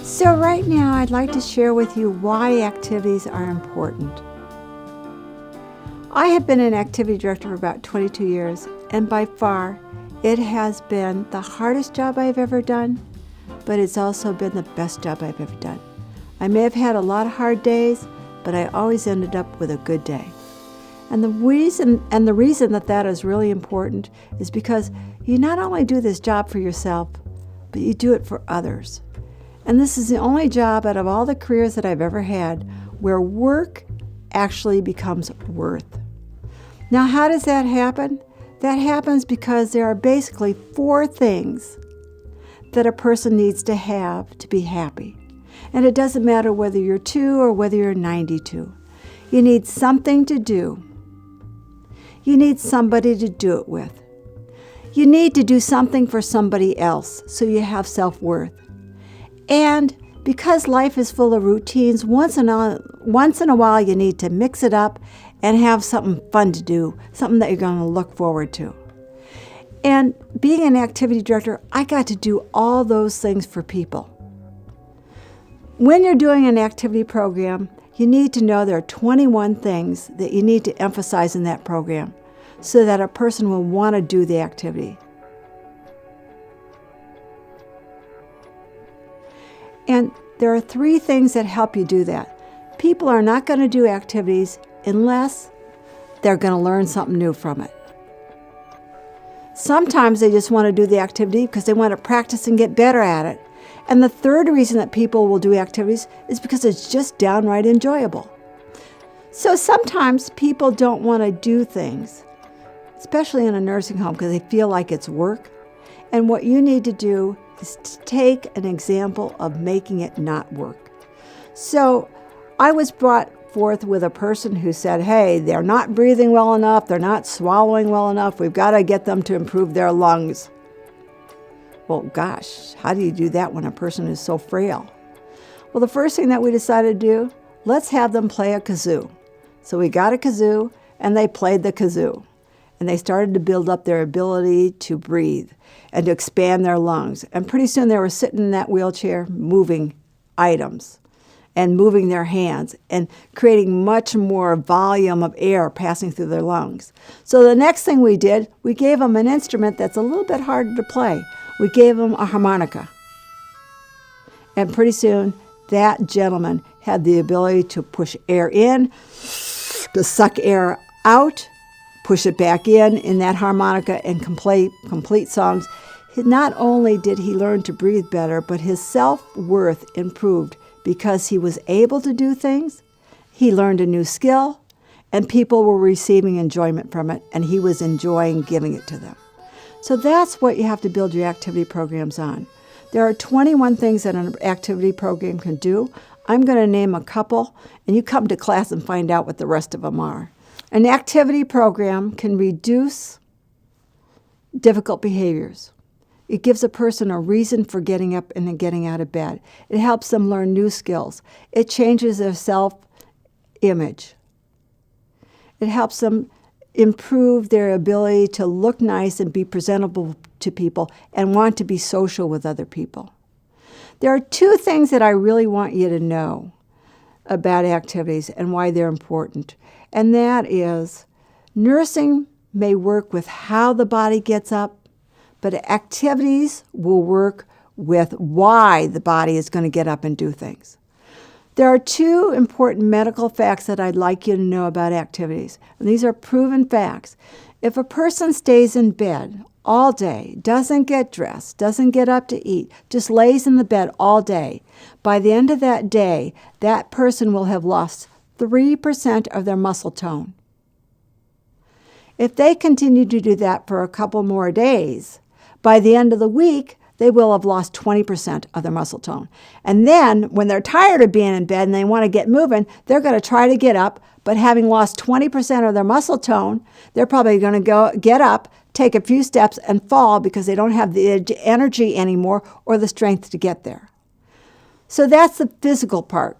So right now I'd like to share with you why activities are important. I have been an activity director for about 22 years, and by far it has been the hardest job I've ever done, but it's also been the best job I've ever done. I may have had a lot of hard days, but I always ended up with a good day. And the reason that is really important is because you not only do this job for yourself, but you do it for others. And this is the only job out of all the careers that I've ever had where work actually becomes worth. Now, how does that happen? That happens because there are basically 4 things that a person needs to have to be happy. And it doesn't matter whether you're 2 or whether you're 92. You need something to do. You need somebody to do it with. You need to do something for somebody else so you have self-worth. And because life is full of routines, once in a while you need to mix it up and have something fun to do, something that you're going to look forward to. And being an activity director, I got to do all those things for people. When you're doing an activity program, you need to know there are 21 things that you need to emphasize in that program so that a person will want to do the activity. And there are 3 things that help you do that. People are not going to do activities unless they're going to learn something new from it. Sometimes they just want to do the activity because they want to practice and get better at it. And the third reason that people will do activities is because it's just downright enjoyable. So sometimes people don't want to do things, especially in a nursing home, because they feel like it's work. And what you need to do is to take an example of making it not work. So I was brought forth with a person who said, hey, they're not breathing well enough, they're not swallowing well enough, we've got to get them to improve their lungs. Well, gosh, how do you do that when a person is so frail? Well, the first thing that we decided to do, let's have them play a kazoo. So we got a kazoo, and they played the kazoo. And they started to build up their ability to breathe and to expand their lungs. And pretty soon they were sitting in that wheelchair moving items and moving their hands and creating much more volume of air passing through their lungs. So the next thing we did, we gave them an instrument that's a little bit harder to play. We gave them a harmonica. And pretty soon that gentleman had the ability to push air in, to suck air out, push it back in that harmonica, and complete songs. Not only did he learn to breathe better, but his self-worth improved because he was able to do things, he learned a new skill, and people were receiving enjoyment from it, and he was enjoying giving it to them. So that's what you have to build your activity programs on. There are 21 things that an activity program can do. I'm going to name a couple, and you come to class and find out what the rest of them are. An activity program can reduce difficult behaviors. It gives a person a reason for getting up and getting out of bed. It helps them learn new skills. It changes their self-image. It helps them improve their ability to look nice and be presentable to people and want to be social with other people. There are 2 things that I really want you to know about activities and why they're important. And that is, nursing may work with how the body gets up, but activities will work with why the body is going to get up and do things. There are 2 important medical facts that I'd like you to know about activities, and these are proven facts. If a person stays in bed all day, doesn't get dressed, doesn't get up to eat, just lays in the bed all day, by the end of that day, that person will have lost 3% of their muscle tone. If they continue to do that for a couple more days, by the end of the week, they will have lost 20% of their muscle tone. And then, when they're tired of being in bed and they want to get moving, they're going to try to get up, but having lost 20% of their muscle tone, they're probably going to get up, take a few steps, and fall because they don't have the energy anymore or the strength to get there. So that's the physical part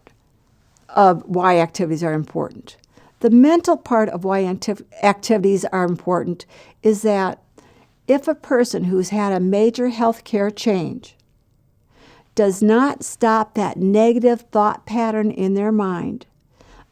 of why activities are important. The mental part of why activities are important is that if a person who's had a major health care change does not stop that negative thought pattern in their mind.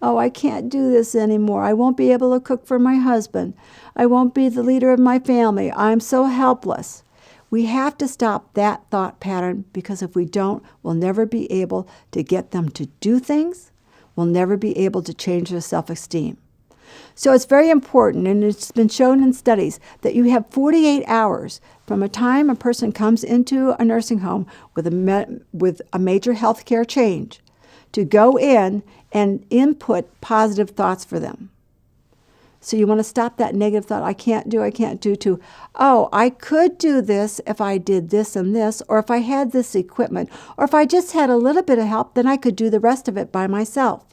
Oh, I can't do this anymore. I won't be able to cook for my husband. I won't be the leader of my family. I'm so helpless. We have to stop that thought pattern, because if we don't, we'll never be able to get them to do things. We'll never be able to change their self-esteem. So it's very important, and it's been shown in studies, that you have 48 hours from a time a person comes into a nursing home with a major health care change to go in and input positive thoughts for them. So you want to stop that negative thought, I can't do, to, oh, I could do this if I did this and this, or if I had this equipment, or if I just had a little bit of help, then I could do the rest of it by myself.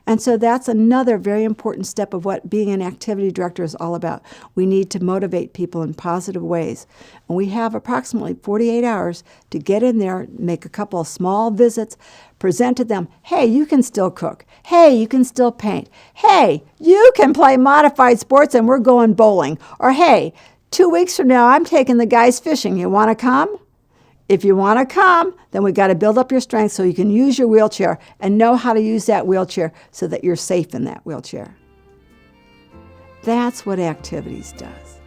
And so that's another very important step of what being an activity director is all about. We need to motivate people in positive ways. And we have approximately 48 hours to get in there, make a couple of small visits, present to them, hey, you can still cook. Hey, you can still paint. Hey, you can play modified sports and we're going bowling. Or hey, 2 weeks from now, I'm taking the guys fishing. You want to come? If you want to come, then we got to build up your strength so you can use your wheelchair and know how to use that wheelchair so that you're safe in that wheelchair. That's what activities does.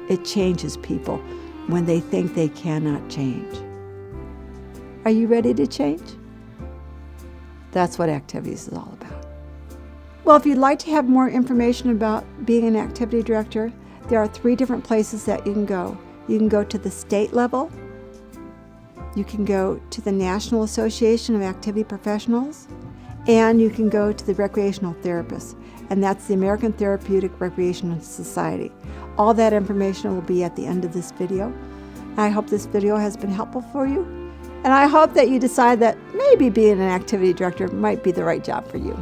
It changes people when they think they cannot change. Are you ready to change? That's what activities is all about. Well, if you'd like to have more information about being an activity director, there are 3 different places that you can go. You can go to the state level. You can go to the National Association of Activity Professionals, and you can go to the recreational therapists, and that's the American Therapeutic Recreational Society. All that information will be at the end of this video. I hope this video has been helpful for you, and I hope that you decide that maybe being an activity director might be the right job for you.